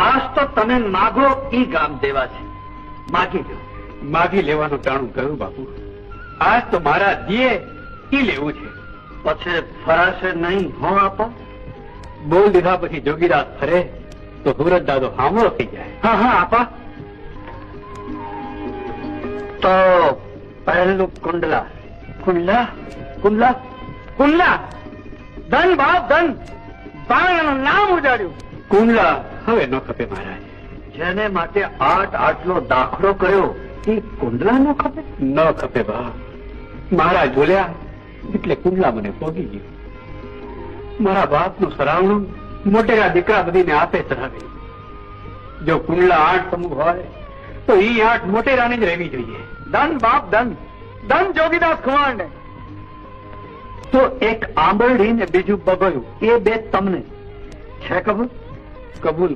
આજ તો તમે માગો ઈ ગામ દેવા છે, માગી લો. માગી લેવાનું ટાણું કરું બાપુ. આજ તો મારા દીએ ઈ લેવું છે. પછી ફરાશે નહીં હો આપા. બોલ દીધા પછી જોગીરાત ફરે તો સુરત દાદો હામળો થઈ જાય. હા હા આપા. તો પહેલું કુંડલા. કુંડલા કુંડલા કુંડલા. ધન બાપ ધન. બાણાનું નામ ઉજાડ્યું. કુંડલા હવે ન ખપે મહારાજ. જેને માટે આટલો દાખલો કર્યો એ કુંડલા ન ખપે. ન ખપે બા. મહારાજ બોલ્યા એટલે કુંડલા મને પોગી ગયું. મારા બાપનું સરાવણું મોટેરા દીકરા બધીને આપે ચડાવે. જો કુંડલા 8 સમૂહ હોય તો ઈ 8 મોટેરાની જ રહેવી જોઈએ. ધન બાપ ધન. ધન જોગીદાસ ખુમાણ ને. તો એક આંબરડી ને બીજું બગડ્યું, એ બે તમને છે કબૂલ? કબૂલ.